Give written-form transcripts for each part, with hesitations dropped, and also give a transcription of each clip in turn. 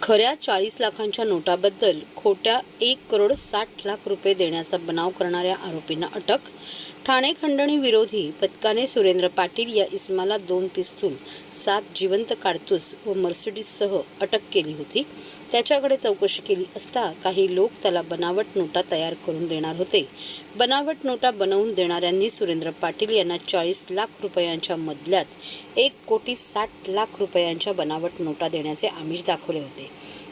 खऱ्या 40 लाखांच्या नोटाबद्दल खोट्या 1,60,00,000 रुपये देण्याचा बनाव करणाऱ्या आरोपींना अटक. ठाणे खंडणी विरोधी पथकाने सुरेंद्र पाटील या इसमाला 2 पिस्तूल, 7 जिवंत काडतूस व मर्सिडीजसह अटक केली होती. त्याच्याकडे चौकशी केली असता काही लोक त्याला बनावट नोटा तयार करून देणार होते. बनावट नोटा बनवून देणाऱ्यांनी सुरेंद्र पाटील यांना 40 लाख रुपयांच्या बदल्यात 1,60,00,000 रुपयांच्या बनावट नोटा देण्याचे आमिष दाखवले होते.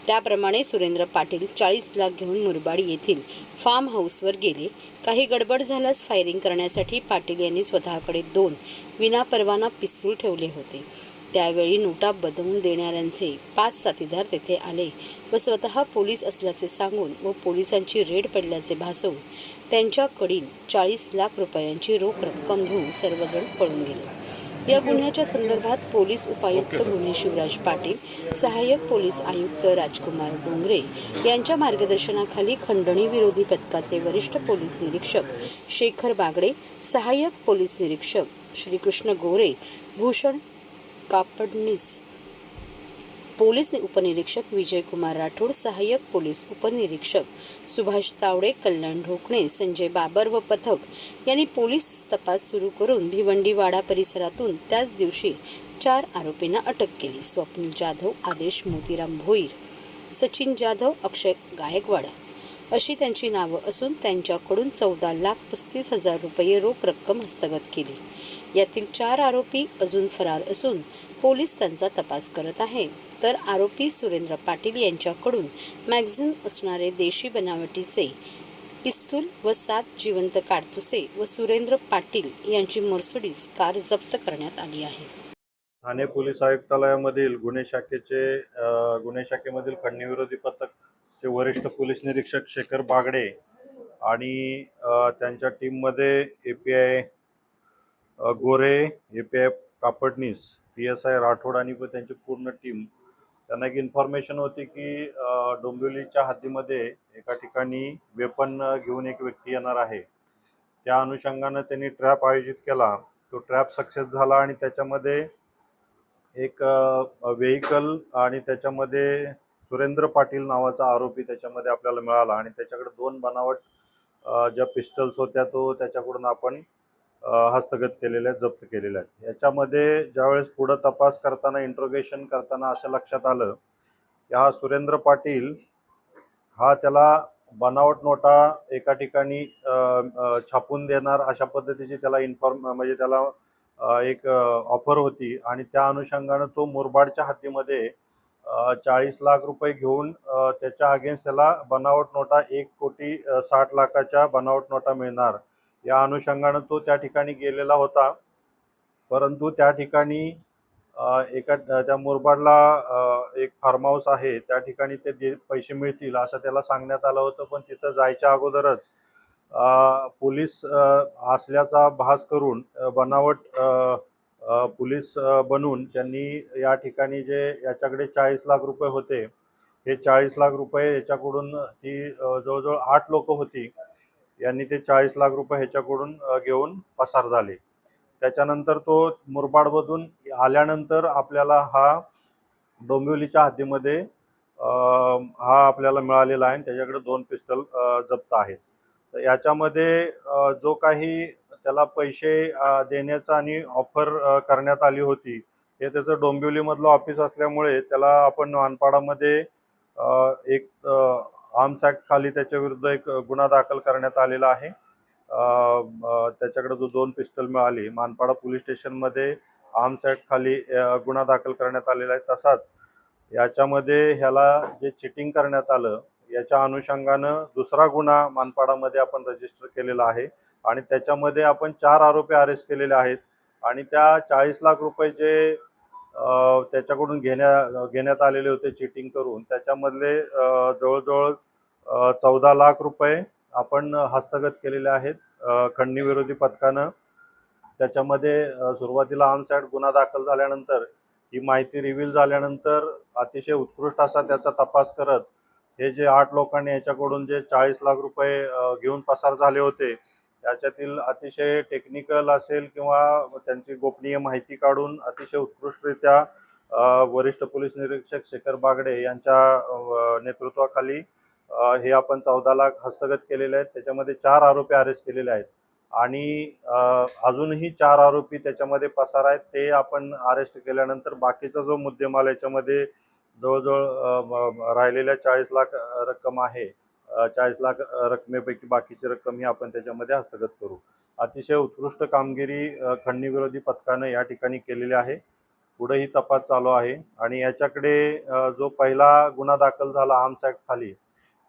त्याप्रमाणे सुरेंद्र पाटील 40 लाख घेऊन मुरबाड येथील फार्म हाऊसवर गेले. काही गडबड झाल्यास फायरिंग करण्यासाठी पाटील यांनी स्वतःकडे 2 विनापरवाना पिस्तूल ठेवले होते. त्यावेळी नोटा बनवून देणाऱ्यांचे 5 साथीदार तेथे आले व स्वतः पोलीस असल्याचे सांगून व पोलिसांची रेड पडल्याचे भासवून त्यांच्याकडील 40 लाख रुपयांची रोख रक्कम घेऊन सर्वजण पळून गेले. या गुन्ह्याच्या संदर्भात पोलीस उपायुक्त गुन्हे शिवराज पाटील, सहाय्यक पोलीस आयुक्त राजकुमार डोंगरे यांच्या मार्गदर्शनाखाली खंडणी विरोधी पथकाचे वरिष्ठ पोलीस निरीक्षक शेखर बागडे, सहाय्यक पोलीस निरीक्षक श्रीकृष्ण गोरे, भूषण कापडनीस, पोलीस उपनिरीक्षक विजयकुमार राठोड, सहाय्यक पोलीस उपनिरीक्षक सुभाष तावडे, कल्याण ढोकणे, संजय बाबर व पथक यांनी पोलीस तपास सुरू करून भिवंडीवाडा परिसरातून त्याच दिवशी 4 आरोपींना अटक केली. स्वप्नील जाधव, आदेश मोतीराम भोईर, सचिन जाधव, अक्षय गायकवाड अशी त्यांची नावं असून त्यांच्याकडून 14,35,000 रुपये रोख रक्कम हस्तगत केली. यातील 4 आरोपी अजून फरार असून पोलीस त्यांचा तपास करत आहे. तर आरोपी सुरेंद्र पाटील यांच्याकडून मॅगझिन असणारे देशी बनावटीचे पिस्तूल व 7 जिवंत काडतुसे व सुरेंद्र पाटील यांची मर्सिडीज कार जप्त करण्यात आली आहे. ठाणे पोलीस आयुक्तालयामधील गुन्हे शाखेमधील खंडणी विरोधी पथकचे वरिष्ठ पोलीस निरीक्षक शेखर बागडे आणि त्यांच्या टीममध्ये API गोरे, API कापडनीस, PSI राठोड आणि त्यांची पूर्ण टीम, त्यांना एक इन्फॉर्मेशन होती की डोंबिवलीच्या हद्दीमध्ये एका ठिकाणी वेपन घेऊन एक व्यक्ती येणार आहे. त्या अनुषंगाने त्यांनी ट्रॅप आयोजित केला. तो ट्रॅप सक्सेस झाला आणि त्याच्यामध्ये एक व्हेकल आणि त्याच्यामध्ये सुरेंद्र पाटील नावाचा आरोपी त्याच्यामध्ये आपल्याला मिळाला आणि त्याच्याकडे 2 बनावट ज्या पिस्टल्स होत्या तो त्याच्याकडून आपण हस्तगत केलेल्या, जप्त केलेल्या आहेत. याच्यामध्ये ज्यावेळेस पुढे तपास करताना, इंट्रोगेशन करताना असं लक्षात आलं की हा सुरेंद्र पाटील हा त्याला बनावट नोटा एका ठिकाणी छापून देणार अशा पद्धतीची त्याला म्हणजे त्याला एक ऑफर होती आणि त्या अनुषंगाने तो मुरबाडच्या हद्दीमध्ये 40 लाख रुपये घेऊन त्याच्या अगेन्स्ट त्याला बनावट नोटा 1,60,00,000च्या बनावट नोटा मिळणार या अनुषंगाने तो त्या ठिकाणी गेलेला होता. परंतु त्या ठिकाणी एका त्या मुरबाडला एक फार्म हाऊस आहे, त्या ठिकाणी ते पैसे मिळतील असं त्याला सांगण्यात आलं होतं. पण तिथं जायच्या अगोदरच पोलीस असल्याचा भास करून बनावट पोलीस बनून त्यांनी या ठिकाणी जे याच्याकडे 40 लाख रुपये होते, हे 40 लाख रुपये याच्याकडून ती जवळजवळ 8 लोक होती, यांनी ते 40 लाख रुपये ह्याच्याकडून घेऊन पसार झाले. त्याच्यानंतर तो मुरबाडमधून आल्यानंतर आपल्याला हा डोंबिवलीच्या हद्दीमध्ये हा आपल्याला मिळालेला आहे. त्याच्याकडे 2 पिस्टल जप्त आहेत. तर याच्यामध्ये जो काही त्याला पैसे देण्याचा आणि ऑफर करण्यात आली होती, हे त्याचं डोंबिवलीमधलं ऑफिस असल्यामुळे त्याला आपण मानपाडामध्ये एक आर्म्स ॲक्ट खाली त्याच्या विरुद्ध एक गुन्हा दाखल करण्यात आलेला आहे. त्याच्याकडे जो 2 पिस्टल मिळाली, मानपाडा पोलीस स्टेशनमध्ये आर्म्स ॲक्ट खाली गुन्हा दाखल करण्यात आलेला आहे. तसाच याच्यामध्ये ह्याला जे चिटिंग करण्यात आलं याच्या अनुषंगानं दुसरा गुन्हा मानपाडामध्ये आपण रजिस्टर केलेला आहे आणि त्याच्यामध्ये आपण 4 आरोपी अरेस्ट केलेले आहेत आणि त्या 40 लाख रुपये जे त्याच्याकडून घेण्यात आलेले होते चिटिंग करून, त्याच्यामधले जवळजवळ 14 लाख रुपये आपण हस्तगत केलेले आहेत खंडणी विरोधी पथकानं. त्याच्यामध्ये सुरुवातीला आर्म्स ॲक्ट गुन्हा दाखल झाल्यानंतर ही माहिती रिव्हील झाल्यानंतर अतिशय उत्कृष्ट असा त्याचा तपास करत हे जे 8 लोकांनी याच्याकडून जे 40 लाख रुपये घेऊन पसार झाले होते, त्याच्यातील अतिशय टेक्निकल असेल किंवा त्यांची गोपनीय माहिती काढून अतिशय उत्कृष्टरित्या वरिष्ठ पोलीस निरीक्षक शेखर बागडे यांच्या नेतृत्वाखाली हे आपण 14 लाख हस्तगत केलेले आहेत. त्याच्यामध्ये 4 आरोपी अरेस्ट केलेले आहेत आणि अजूनही 4 आरोपी त्याच्यामध्ये पसार आहेत. ते आपण अरेस्ट केल्यानंतर बाकीचा जो मुद्देमाल याच्यामध्ये जवळजवळ राहिलेल्या 40 लाख रक्कम आहे, 40 लाख रकमेपैकी बाकीची रक्कम ही आपण त्याच्यामध्ये हस्तगत करू. अतिशय उत्कृष्ट कामगिरी खंडणी विरोधी पथकानं या ठिकाणी केलेली आहे. पुढेही तपास चालू आहे आणि याच्याकडे जो पहिला गुन्हा दाखल झाला आर्म्स ॲक्ट खाली,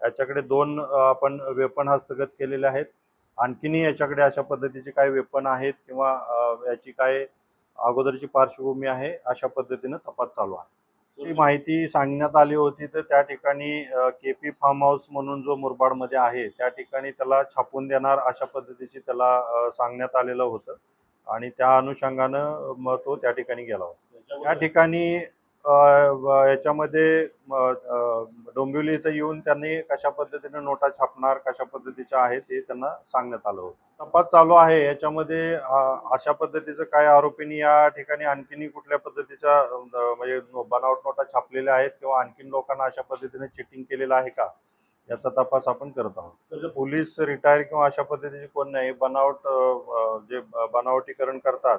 याच्याकडे 2 आपण वेपन हस्तगत केलेले आहेत. आणखीनही याच्याकडे अशा पद्धतीचे काही वेपन आहेत किंवा याची काय अगोदरची पार्श्वभूमी आहे, अशा पद्धतीनं तपास चालू आहे. ही माहिती सांगण्यात आली होती, तर त्या ठिकाणी केपी फार्म हाऊस म्हणून जो मुरबाडमध्ये आहे त्या ठिकाणी त्याला छापून देणार अशा पद्धतीची त्याला सांगण्यात आलेलं होतं आणि त्या अनुषंगानं मग तो त्या ठिकाणी गेला होता. त्या ठिकाणी याच्यामध्ये डोंबिवली इथं येऊन त्यांनी कशा पद्धतीने नोटा छापणार, कशा पद्धतीच्या आहेत ते त्यांना सांगण्यात आलं होतं. तपास चालू आहे. याच्यामध्ये अशा पद्धतीचं काय आरोपींनी या ठिकाणी आणखीनही कुठल्या पद्धतीच्या म्हणजे बनावट नोटा छापलेल्या आहेत किंवा आणखीन लोकांना अशा पद्धतीने चिटिंग केलेलं आहे का, याचा तपास आपण करत आहोत. पोलीस रिटायर किंवा अशा पद्धतीचे कोण नाही. जे बनावटीकरण करतात,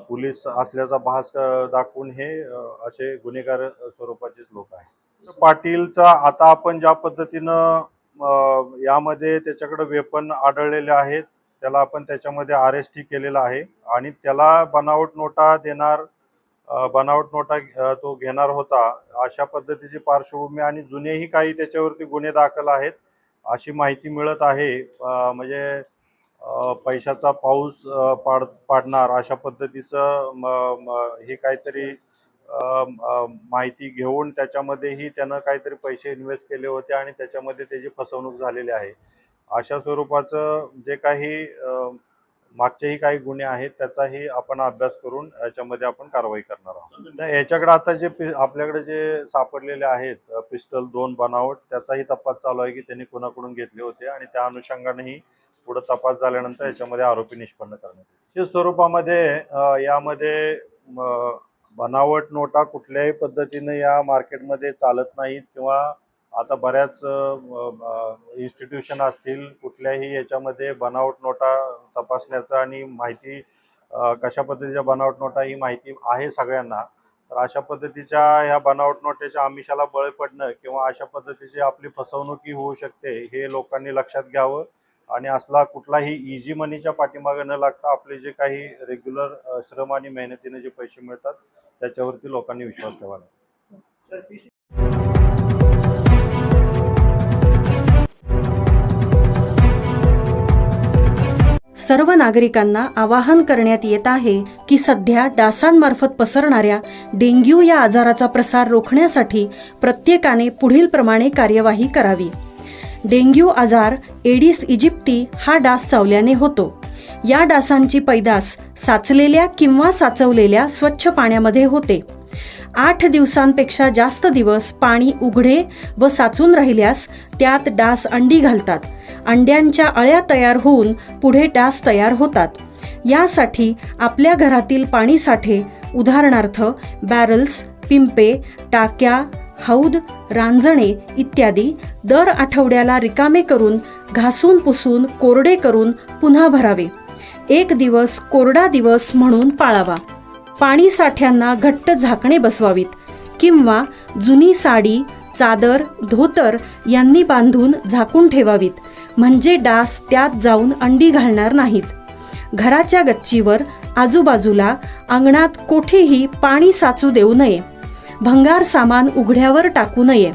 पोलीस असल्याचा भास दाखवून हे असे गुन्हेगार स्वरूपाचेच लोक आहेत. पाटीलचा आता आपण ज्या पद्धतीनं यामध्ये त्याच्याकडे वेपन आढळलेले आहेत, त्याला आपण त्याच्यामध्ये अरेस्टही केलेला आहे आणि त्याला बनावट नोटा तो घेणार होता अशा पद्धतीची पार्श्वभूमी आणि जुनेही काही त्याच्यावरती गुन्हे दाखल आहेत अशी माहिती मिळत आहे. म्हणजे पैशाचा पाऊस पाडणार अशा पद्धतीचं हे काहीतरी माहिती घेऊन त्याच्यामध्येही त्यानं काहीतरी पैसे इन्व्हेस्ट केले होते आणि त्याच्यामध्ये त्याची फसवणूक झालेली आहे. अशा स्वरूपाचं जे काही मागचेही काही गुन्हे आहेत त्याचाही आपण अभ्यास करून याच्यामध्ये आपण कारवाई करणार आहोत. याच्याकडे आता आपल्याकडे जे सापडलेले आहेत पिस्टल 2 बनावट, त्याचाही तपास चालू आहे की त्यांनी कोणाकडून घेतले होते आणि त्या अनुषंगानेही पुढे तपास झाल्यानंतर याच्यामध्ये आरोपी निष्पन्न करण्यात येईल. स्वरूपामध्ये यामध्ये बनावट नोटा कुठल्याही पद्धतीने या मार्केटमध्ये चालत नाहीत किंवा आता बऱ्याच इन्स्टिट्यूशन असतील, कुठल्याही याच्यामध्ये बनावट नोटा तपासण्याचा आणि माहिती कशा पद्धतीच्या बनावट नोटा ही माहिती आहे सगळ्यांना. तर अशा पद्धतीच्या ह्या बनावट नोटेच्या आमिषाला बळी पडणं किंवा अशा पद्धतीची आपली फसवणुकी होऊ शकते हे लोकांनी लक्षात घ्यावं आणि असला कुठलाही इझी मनीच्या पाठीमागे न लागता आपले जे काही रेग्युलर श्रम आणि मेहनतीने जे पैसे मिळतात त्याच्यावरती लोकांनी विश्वास ठेवावा. सर्व नागरिकांना आवाहन करण्यात येत आहे की सध्या डासांमार्फत पसरणाऱ्या डेंग्यू या आजाराचा प्रसार रोखण्यासाठी प्रत्येकाने पुढीलप्रमाणे कार्यवाही करावी. डेंग्यू आजार एडिस इजिप्ती हा डास चावल्याने होतो. या डासांची पैदास साचलेल्या किंवा साचवलेल्या स्वच्छ पाण्यामध्ये होते. 8 दिवसांपेक्षा जास्त दिवस पाणी उघडे व साचून राहिल्यास त्यात डास अंडी घालतात. अंड्यांच्या अळ्या तयार होऊन पुढे डास तयार होतात. यासाठी आपल्या घरातील पाणी साठे उदाहरणार्थ बॅरल्स, पिंपे, टाक्या, हौद, रांजणे इत्यादी दर आठवड्याला रिकामे करून घासून पुसून कोरडे करून पुन्हा भरावे. 1 दिवस कोरडा दिवस म्हणून पाळावा. पाणी साठ्यांना घट्ट झाकणे बसवावीत किंवा जुनी साडी, चादर, धोतर यांनी बांधून झाकून ठेवावीत, म्हणजे डास त्यात जाऊन अंडी घालणार नाहीत. घराच्या गच्चीवर, आजूबाजूला, अंगणात कोठेही पाणी साचू देऊ नये. भंगार सामान उघड्यावर टाकू नये.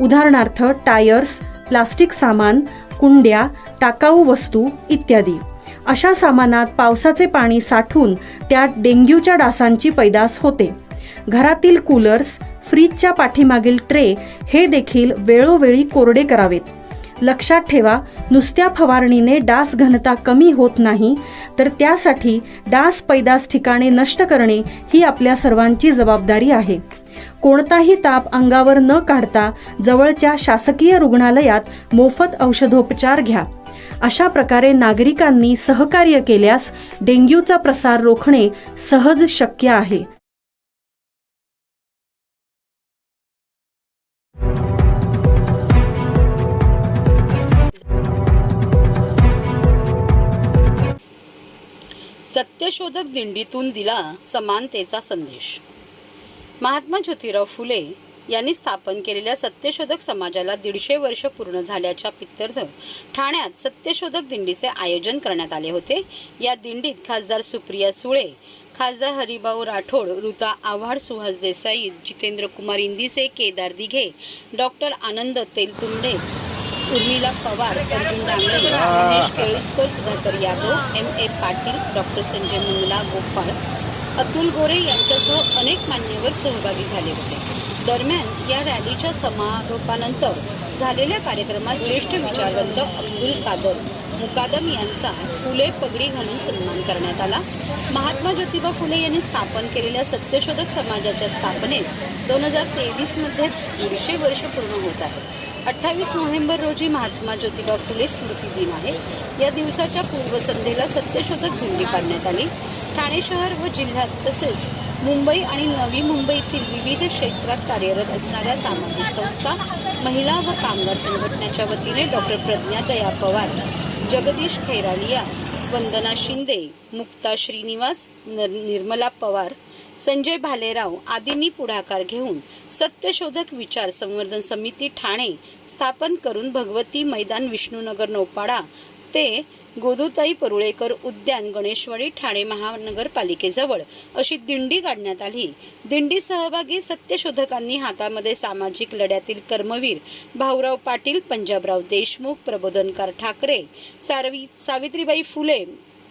उदाहरणार्थ टायर्स, प्लास्टिक सामान, कुंड्या, टाकाऊ वस्तू इत्यादी. अशा सामानात पावसाचे पाणी साठून त्यात डेंग्यूच्या डासांची पैदास होते. घरातील कूलर्स, फ्रीजच्या पाठीमागील ट्रे हे देखील वेळोवेळी कोरडे करावेत. लक्षात ठेवा, नुसत्या फवारणीने डास घनता कमी होत नाही, तर त्यासाठी डास पैदास ठिकाणे नष्ट करणे ही आपल्या सर्वांची जबाबदारी आहे. कोणताही ताप अंगावर न काढता जवळच्या शासकीय रुग्णालयात मोफत औषधोपचार घ्या. अशा प्रकारे नागरिकांनी सहकार्य केल्यास डेंग्यूचा प्रसार रोखणे सहज शक्य आहे. सत्यशोधक दिंडीतून दिला समानतेचा संदेश. महात्मा ज्योतिराव फुले यांनी स्थापन केलेल्या सत्यशोधक समाजाला 150 वर्ष पूर्ण झाल्याच्या प्रीत्यर्थ ठाण्यात सत्यशोधक दिंडीचे आयोजन करण्यात आले होते. या दिंडीत खासदार सुप्रिया सुळे, खासदार हरिभाऊ राठोड, ऋता Awhad, Suhas Desai, Jitendra Kumar Indise, Kedar Dighe, doctor Anand Teltumbde, Urmila Pawar, Arjun Dangle, Mahesh Keluskar, Sudhakar Yadav, M.A. Patil, doctor Sanjay Mangala Gopal, Atul गोरे यांच्यासह अनेक मान्यवर सहभागी झाले होते. दरम्यान या रॅलीच्या समारोपानंतर झालेल्या कार्यक्रमात ज्येष्ठ विचारवंत अब्दुल कादर मुकादम यांचा फुले पगडी घालून सन्मान करण्यात आला. महात्मा ज्योतिबा फुले यांनी स्थापन केलेल्या सत्यशोधक समाजाच्या स्थापनेस 2023 मध्ये 150 वर्ष पूर्ण होत आहे. 28 नोव्हेंबर रोजी महात्मा ज्योतिबा फुले स्मृती दिन आहे. या दिवसाच्या पूर्वसंध्येला सत्यशोधक दिंडी काढण्यात आली. ठाणे शहर व जिल्ह्यात तसेच मुंबई आणि नवी मुंबईतील विविध क्षेत्रात कार्यरत असणाऱ्या सामाजिक संस्था, महिला व कामगार संघटनेच्या वतीने डॉक्टर प्रज्ञा दया पवार, जगदीश खैरालिया, वंदना शिंदे, मुक्ता श्रीनिवास, निर्मला पवार, संजय भालेराव आदींनी पुढाकार घेऊन सत्यशोधक विचार संवर्धन समिती ठाणे स्थापन करून भगवती मैदान, विष्णुनगर नौपाडा ते गोदूताई परुळेकर उद्यान, गणेशवाडी, ठाणे महानगरपालिकेजवळ अशी दिंडी काढण्यात आली. दिंडी सहभागी सत्यशोधकांनी हातामध्ये सामाजिक लढ्यातील कर्मवीर भाऊराव पाटील, पंजाबराव देशमुख, प्रबोधनकार ठाकरे, सावित्रीबाई फुले,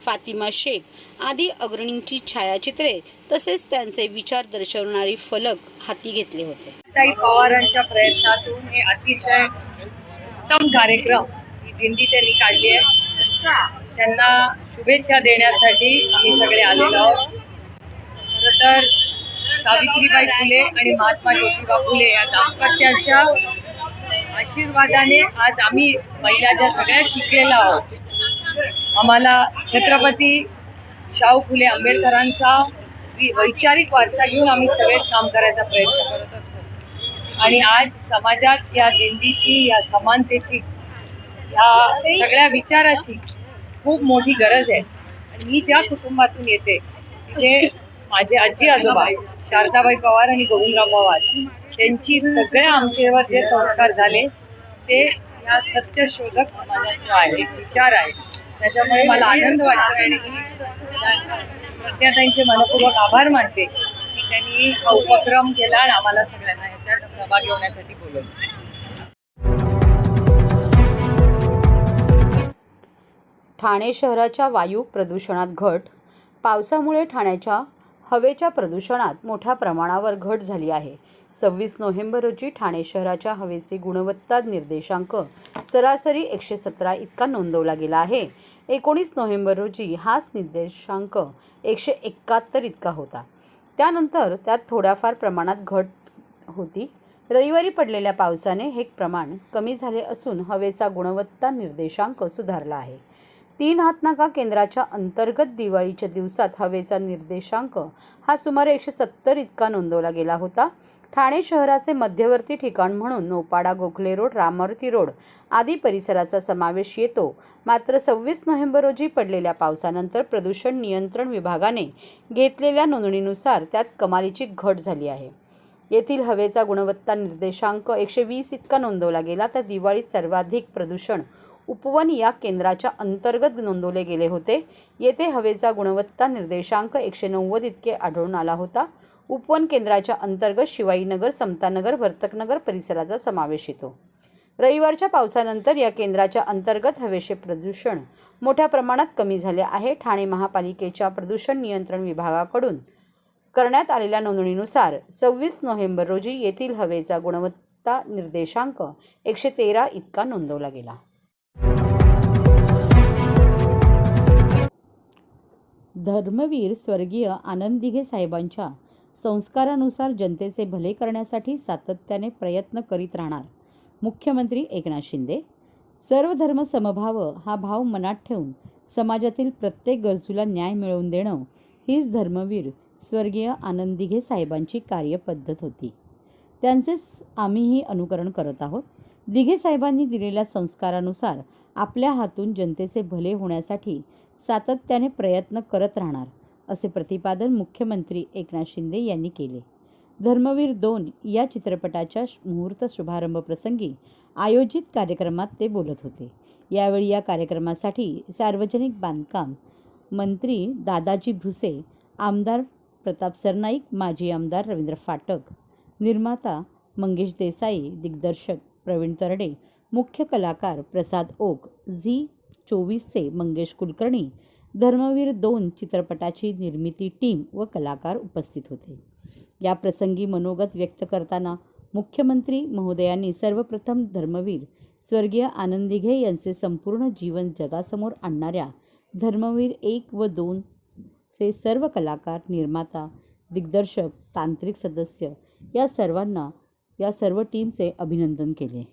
फातिमा शेख आदी अग्रणींची छायाचित्रे तसेच त्यांचे विचार दर्शवणारी फलक हाती घेतले होते. ताई पवारांच्या प्रयत्नातून हे अतिशय उत्तम कार्यक्रम ही दिंडी त्यांनी काढली आहे. त्यांना शुभेच्छा देण्यासाठी आम्ही सगळे आलेलो आहोत. खरं तर सावित्रीबाई फुले आणि महात्मा ज्योतिबा फुले या दाम्पत्याच्या आशीर्वादाने आज आम्ही महिला ज्या सगळ्या शिकलेल्या आहोत. आम्हाला छत्रपती शाहू फुले आंबेडकरांचा वैचारिक वारसा घेऊन आम्ही सगळेच काम करायचा प्रयत्न करत असतो. आणि आज समाजात या दिंडीची, या समानतेची, या सगळ्या विचाराची खूप मोठी गरज आहे. आणि मी ज्या कुटुंबातून येते तिथे माझे आजी आजोबा शारदाबाई पवार आणि गोविंदराव पवार त्यांची सगळ्या आमच्यावर जे संस्कार झाले ते या सत्यशोधक समाजाचे आहे, विचार आहे. त्याच्यामुळे मला आनंद वाटतो आणि प्रज्ञाताईंचे मनपूर्वक आभार मानते की त्यांनी हा उपक्रम केला आणि आम्हाला सगळ्यांना ह्याच्यात सहभागी होण्यासाठी बोलवलं. ठाणे शहराच्या वायू प्रदूषणात घट. पावसामुळे ठाण्याच्या हवेच्या प्रदूषणात मोठ्या प्रमाणावर घट झाली आहे. 26 नोव्हेंबर रोजी ठाणे शहराच्या हवेचे गुणवत्ता निर्देशांक सरासरी 117 इतका नोंदवला गेला आहे. 19 नोव्हेंबर रोजी हाच निर्देशांक 171 इतका होता. त्यानंतर त्यात थोड्याफार प्रमाणात घट होती. रविवारी पडलेल्या पावसाने हे प्रमाण कमी झाले असून हवेचा गुणवत्ता निर्देशांक सुधारला आहे. 3 हातनाका केंद्राच्या अंतर्गत दिवाळीच्या दिवसात हवेचा निर्देशांक हा सुमारे 170 इतका नोंदवला गेला होता. ठाणे शहराचे मध्यवर्ती ठिकाण म्हणून नौपाडा, गोखले रोड, रामारुती रोड आदी परिसराचा समावेश येतो. मात्र 26 नोव्हेंबर रोजी पडलेल्या पावसानंतर प्रदूषण नियंत्रण विभागाने घेतलेल्या नोंदणीनुसार त्यात कमालीची घट झाली आहे. येथील हवेचा गुणवत्ता निर्देशांक 120 इतका नोंदवला गेला. तर दिवाळीत सर्वाधिक प्रदूषण उपवन या केंद्राच्या अंतर्गत नोंदवले गेले होते. येथे हवेचा गुणवत्ता निर्देशांक 190 इतके आढळून आला होता. उपवन केंद्राच्या अंतर्गत शिवाईनगर, समतानगर, वर्तकनगर परिसराचा समावेश येतो. रविवारच्या पावसानंतर या केंद्राच्या अंतर्गत हवेचे प्रदूषण मोठ्या प्रमाणात कमी झाले आहे. ठाणे महापालिकेच्या प्रदूषण नियंत्रण विभागाकडून करण्यात आलेल्या नोंदणीनुसार 26 नोव्हेंबर रोजी येथील हवेचा गुणवत्ता निर्देशांक 113 इतका नोंदवला गेला. धर्मवीर स्वर्गीय आनंद दिघे साहेबांच्या संस्कारानुसार जनतेचे भले करण्यासाठी सातत्याने प्रयत्न करीत राहणार मुख्यमंत्री एकनाथ शिंदे. सर्व धर्म समभाव हा भाव मनात ठेवून समाजातील प्रत्येक गरजूला न्याय मिळवून देणं हीच धर्मवीर स्वर्गीय आनंद दिघे साहेबांची कार्यपद्धत होती. त्यांचेच आम्हीही अनुकरण करत आहोत. दिघे साहेबांनी दिलेल्या संस्कारानुसार आपल्या हातून जनतेचे भले होण्यासाठी सातत्याने प्रयत्न करत राहणार असे प्रतिपादन मुख्यमंत्री एकनाथ शिंदे यांनी केले. धर्मवीर 2 या चित्रपटाच्या मुहूर्त शुभारंभ प्रसंगी आयोजित कार्यक्रमात ते बोलत होते. यावेळी या कार्यक्रमासाठी सार्वजनिक बांधकाम मंत्री दादाजी भुसे, आमदार प्रताप सरनाईक, माजी आमदार रवींद्र फाटक, निर्माता मंगेश देसाई, दिग्दर्शक प्रवीण तरडे, मुख्य कलाकार प्रसाद ओक, झी24चे मंगेश कुलकर्णी, धर्मवीर 2 चित्रपटाची निर्मिती टीम व कलाकार उपस्थित होते. या प्रसंगी मनोगत व्यक्त करताना मुख्यमंत्री महोदयांनी सर्वप्रथम धर्मवीर स्वर्गीय आनंद दिघे यांचे संपूर्ण जीवन जगासमोर आणणाऱ्या धर्मवीर 1 व 2 चे सर्व कलाकार, निर्माता, दिग्दर्शक, तांत्रिक सदस्य या सर्व टीमचे अभिनंदन केले.